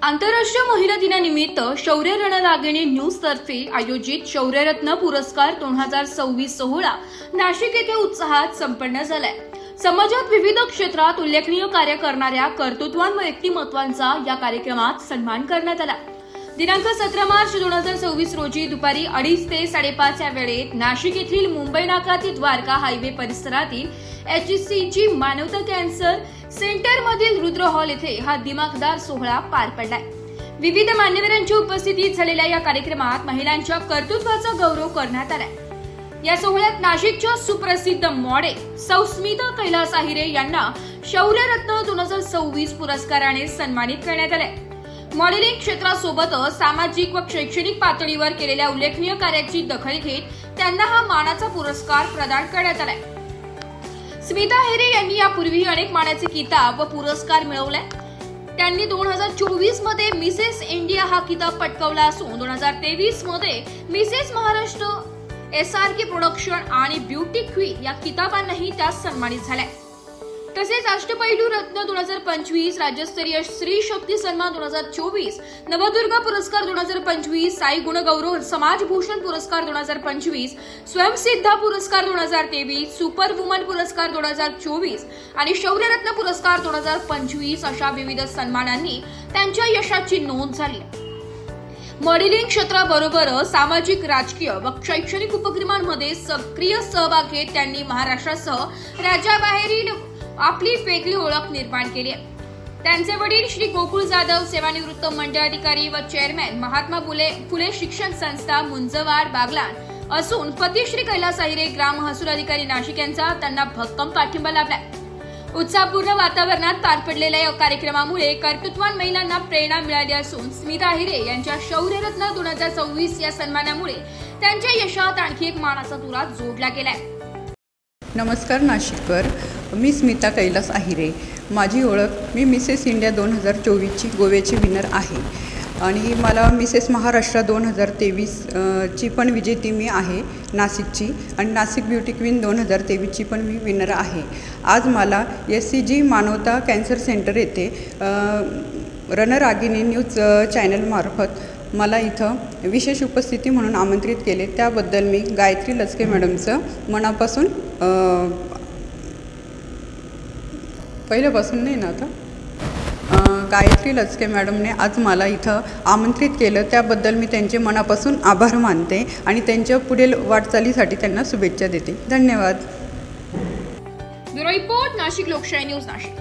आंतरराष्ट्रीय महिला दिनानिमित्त शौर्य रणरागिणी न्यूज तर्फे आयोजित शौर्यरत्न पुरस्कार 2026 सोहळा नाशिक येथे उत्साहात संपन्न झालाय। समाजात विविध क्षेत्रात उल्लेखनीय कार्य करणाऱ्या कर्तृत्ववान व्यक्तिमत्वांचा या कार्यक्रमात सन्मान करण्यात आला। दिनांक 17 मार्च 2026 रोजी दुपारी 2:30 ते 5:30 या वेळेत नाशिक येथील मुंबई नाका ते द्वारका हायवे परिसरातील HCG मानवता कॅन्सर सेंटर मधील रुद्र हॉल येथे हा दिमाखदार सोहळा पार पडलाय। विविध मान्यवरांच्या उपस्थितीत झालेल्या या कार्यक्रमात महिलांच्या कर्तृत्वाचा गौरव करण्यात आलाय। या सोहळ्यात नाशिकच्या सुप्रसिद्ध मॉडेल सौ स्मिता कैलास आहिरे यांना शौर्यरत्न 2026 पुरस्काराने सन्मानित करण्यात आले। मॉडेलिंग क्षेत्रासोबतच सामाजिक व शैक्षणिक पातळीवर केलेल्या उल्लेखनीय कार्याची दखल घेत त्यांना हा मानाचा पुरस्कार प्रदान करण्यात आलाय। स्मिता आहिरे यांनी यापूर्वी अनेक मानाचे किताब व पुरस्कार मिळवले। त्यांनी 2024 मध्ये मिसेस इंडिया हा किताब पटकावला असून 2023 मध्ये मिसेस महाराष्ट्र SRK प्रोडक्शन आणि ब्युटी क्वीन या किताबांनाही त्या सन्मानित झाल्या। तसेच अष्टपैलू रत्न 2025, राज्यस्तरीय स्त्री शक्ती सन्मान 2024, नवदुर्गा पुरस्कार 2025, साई गुणगौरव समाजभूषण पुरस्कार 2025, स्वयंसिद्धा पुरस्कार 2023, सुपर वुमन पुरस्कार 2024 आणि शौर्यरत्न पुरस्कार 2025 अशा विविध सन्मानांनी त्यांच्या यशाची नोंद झाली। मॉडेलिंग क्षेत्राबरोबरच सामाजिक, राजकीय व शैक्षणिक उपक्रमांमध्ये सक्रिय सहभाग घेत त्यांनी महाराष्ट्रासह राज्याबाहेरील आपली वेगळी ओळख निर्माण केली आहे। त्यांचे वडील श्री गोकुळ जाधव सेवानिवृत्त मंडळ अधिकारी व चेअरमॅन महात्मा फुले शिक्षण संस्था मुंजवाड बागलाण असून पती श्री कैलास आहिरे ग्राम महसूल अधिकारी नाशिक यांचा त्यांना भक्कम पाठिंबा लाभलाय। उत्साहपूर्ण वातावरणात पार पडलेल्या या कार्यक्रमामुळे कर्तृत्ववान महिलांना प्रेरणा मिळाली असून स्मिता आहिरे यांच्या शौर्यरत्न 2026 या सन्मानामुळे त्यांच्या यशात आणखी एक मानाचा तुरा जोडला गेलाय। नमस्कार नाशिककर, मी स्मिता कैलास आहिरे। माझी ओळख, मी मिसेस इंडिया 2024ची गोव्याची विनर आहे आणि मला मिसेस महाराष्ट्र 2023 ची पण विजेती मी आहे नाशिकची, आणि नाशिक ब्युटी क्वीन 2023ची पण मी विनर आहे। आज मला HCG मानवता कॅन्सर सेंटर येथे रणरागिणी न्यूज चॅनलमार्फत मला इथं विशेष उपस्थिती म्हणून आमंत्रित केले, त्याबद्दल मी गायत्री लचके मॅडमचं मनापासून पहिल्यापासून नाही ना आता गायत्री लचके मॅडमने आज मला इथं आमंत्रित केलं, त्याबद्दल मी त्यांचे मनापासून आभार मानते आणि त्यांच्या पुढील वाटचालीसाठी त्यांना शुभेच्छा देते। धन्यवाद। ब्युरो रिपोर्ट, नाशिक लोकशाही न्यूज नाशिक।